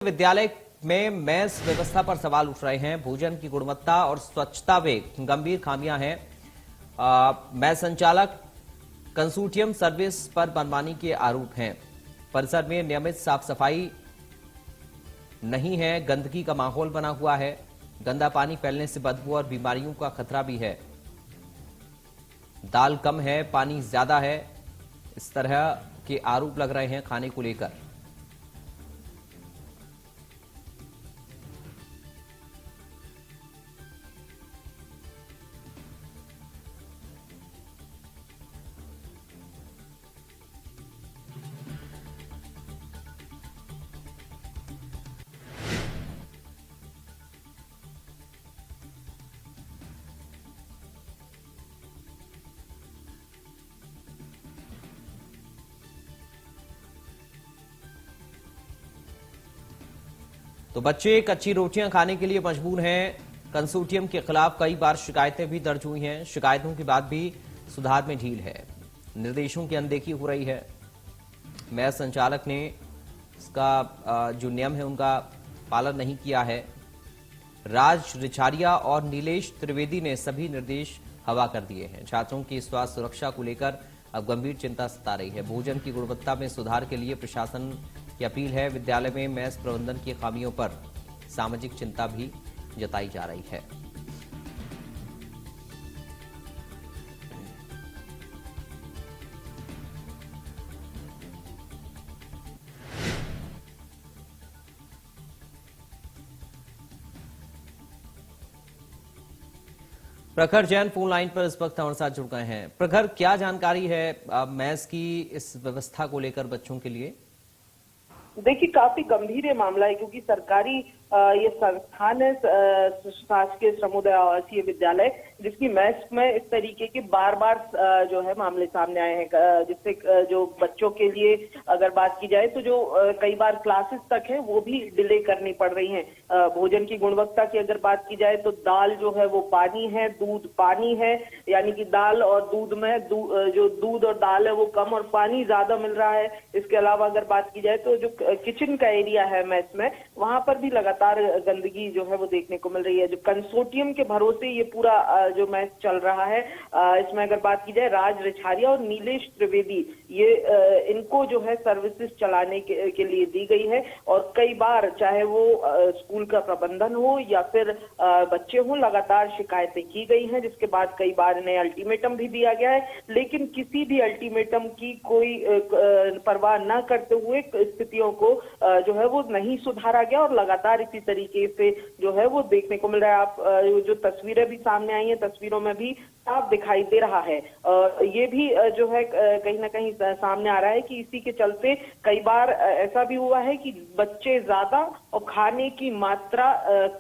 विद्यालय में मेस व्यवस्था पर सवाल उठ रहे हैं। भोजन की गुणवत्ता और स्वच्छता में गंभीर खामियां हैं। मेस संचालक कंसोर्टियम सर्विस पर मनमानी के आरोप हैं। परिसर में नियमित साफ सफाई नहीं है, गंदगी का माहौल बना हुआ है। गंदा पानी फैलने से बदबू और बीमारियों का खतरा भी है। दाल कम है, पानी ज्यादा है, इस तरह के आरोप लग रहे हैं खाने को लेकर। तो बच्चे कच्ची रोटियां खाने के लिए मजबूर हैं। कंसोर्टियम के खिलाफ कई बार शिकायतें भी दर्ज हुई हैं। शिकायतों के बाद भी सुधार में ढील है, निर्देशों की अनदेखी हो रही है। मेस संचालक ने इसका जो नियम है उनका पालन नहीं किया है। राज रिछारिया और नीलेश त्रिवेदी ने सभी निर्देश हवा कर दिए हैं। छात्रों की स्वास्थ्य सुरक्षा को लेकर अब गंभीर चिंता सता रही है। भोजन की गुणवत्ता में सुधार के लिए प्रशासन की अपील है। विद्यालय में मेस प्रबंधन की खामियों पर सामाजिक चिंता भी जताई जा रही है। प्रखर जैन फोन लाइन पर इस वक्त हमारे साथ जुड़ गए हैं। प्रखर, क्या जानकारी है मेस की इस व्यवस्था को लेकर बच्चों के लिए? देखिए, काफी गंभीर ये मामला है क्योंकि सरकारी ये संस्थान है, शासकीय श्रमोदय आवासीय विद्यालय, जिसकी मेस में इस तरीके के बार बार जो है मामले सामने आए हैं, जिससे जो बच्चों के लिए अगर बात की जाए तो जो कई बार क्लासेस तक है वो भी डिले करनी पड़ रही हैं। भोजन की गुणवत्ता की अगर बात की जाए तो दाल जो है वो पानी है, दूध पानी है, यानी कि दाल और दूध में जो दूध और दाल है वो कम और पानी ज्यादा मिल रहा है। इसके अलावा अगर बात की जाए तो जो किचन का एरिया है मेस में, वहां पर भी लगातार गंदगी जो है वो देखने को मिल रही है। जो कंसोर्टियम के भरोसे ये पूरा जो मेस चल रहा है, इसमें अगर बात की जाए राज रिछारिया और नीलेश त्रिवेदी, ये इनको जो है सर्विसेज चलाने के लिए दी गई है। और कई बार चाहे वो स्कूल का प्रबंधन हो या फिर बच्चे हो, लगातार शिकायतें की गई हैं, जिसके बाद कई बार इन्हें अल्टीमेटम भी दिया गया है। लेकिन किसी भी अल्टीमेटम की कोई परवाह न करते हुए स्थितियों को जो है वो नहीं सुधारा गया और लगातार इसी तरीके से जो है वो देखने को मिल रहा है। आप जो तस्वीरें भी सामने आई हैं, तस्वीरों में भी साफ दिखाई दे रहा है। ये भी जो है कहीं ना कहीं सामने आ रहा है कि इसी के चलते कई बार ऐसा भी हुआ है कि बच्चे ज्यादा और खाने की मात्रा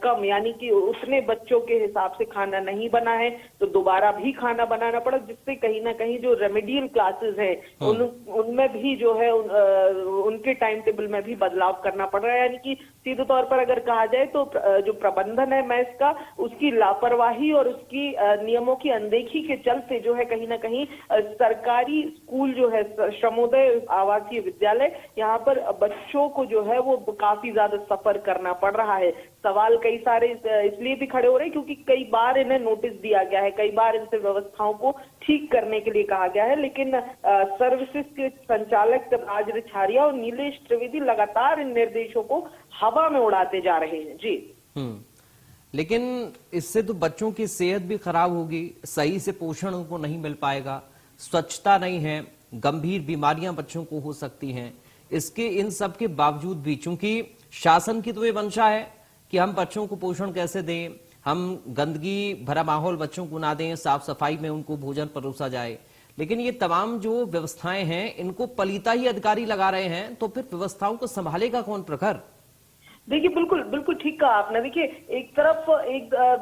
कम, यानी कि उतने बच्चों के हिसाब से खाना नहीं बना है तो दोबारा भी खाना बनाना पड़ा, जिससे कहीं ना कहीं जो रेमेडियल क्लासेस हैं उनमें भी जो है उनके टाइम टेबल में भी बदलाव करना पड़ रहा है। यानी कि सीधे तौर पर अगर कहा जाए तो जो प्रबंधन है मेस का, उसकी लापरवाही और उसकी नियमों की अनदेखी के चलते जो है कहीं ना कहीं सरकारी स्कूल जो है श्रमोदय आवासीय विद्यालय, यहाँ पर बच्चों को जो है वो काफी ज्यादा सफर करना पड़ रहा है। सवाल कई सारे इसलिए भी खड़े हो रहे हैं क्योंकि कई बार इन्हें नोटिस दिया गया है, कई बार इनसे व्यवस्थाओं को ठीक करने के लिए कहा गया है, लेकिन सर्विसेज के संचालक राज रिछारिया और नीलेश त्रिवेदी लगातार इन निर्देशों को हवा में उड़ाते जा रहे हैं। जी लेकिन इससे तो बच्चों की सेहत भी खराब होगी, सही से पोषण उनको नहीं मिल पाएगा, स्वच्छता नहीं है, गंभीर बीमारियां बच्चों को हो सकती हैं। इसके इन सब के बावजूद भी चूंकि शासन की तो ये मंशा है कि हम बच्चों को पोषण कैसे दें, हम गंदगी भरा माहौल बच्चों को ना दें, साफ सफाई में उनको भोजन परोसा जाए, लेकिन ये तमाम जो व्यवस्थाएं हैं इनको पलीता ही अधिकारी लगा रहे हैं, तो फिर व्यवस्थाओं को संभालेगा कौन प्रखर? देखिए बिल्कुल बिल्कुल ठीक कहा आपने। देखिए एक तरफ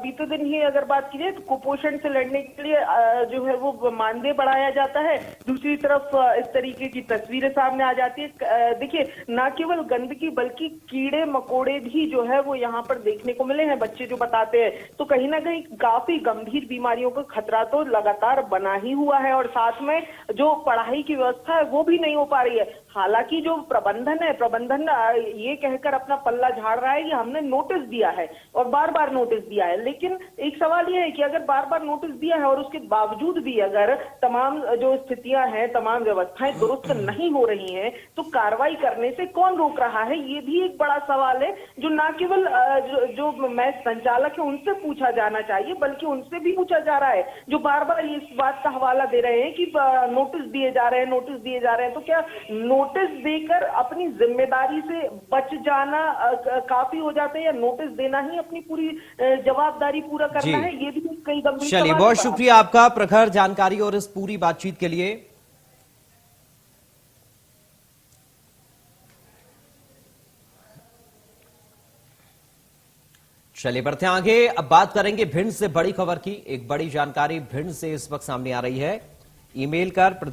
बीते दिन ही अगर बात की जाए तो कुपोषण से लड़ने के लिए जो है वो मानदेय बढ़ाया जाता है, दूसरी तरफ इस तरीके की तस्वीरें सामने आ जाती है। देखिए न केवल गंदगी बल्कि कीड़े मकोड़े भी जो है वो यहाँ पर देखने को मिले हैं, बच्चे जो बताते हैं। तो कहीं ना कहीं काफी गंभीर बीमारियों का खतरा तो लगातार बना ही हुआ है और साथ में जो पढ़ाई की व्यवस्था है वो भी नहीं हो पा रही है। हालांकि जो प्रबंधन ये कहकर अपना पल्ला झाड़ रहा है कि हमने नोटिस दिया है और बार बार नोटिस दिया है, लेकिन एक सवाल यह है कि अगर बार बार नोटिस दिया है और उसके बावजूद भी अगर तमाम जो स्थितियां हैं, तमाम व्यवस्थाएं दुरुस्त नहीं हो रही हैं, तो कार्रवाई करने से कौन रोक रहा है, ये भी एक बड़ा सवाल है जो न केवल जो मैच संचालक है उनसे पूछा जाना चाहिए बल्कि उनसे भी पूछा जा रहा है, जो बार बार इस बात का हवाला दे रहे हैं कि नोटिस दिए जा रहे हैं, नोटिस दिए जा रहे हैं। तो क्या नोटिस देकर अपनी जिम्मेदारी से बच जाना काफी हो जाता है या नोटिस देना ही अपनी पूरी जवाबदारी पूरा करना है? ये भी कई गंभीर चलिए, सवाल बहुत है। शुक्रिया आपका प्रखर जानकारी और इस पूरी बातचीत के लिए। चलिए बढ़ते हैं आगे। अब बात करेंगे भिंड से बड़ी खबर की। एक बड़ी जानकारी भिंड से इस वक्त सामने आ रही है। ईमेल कर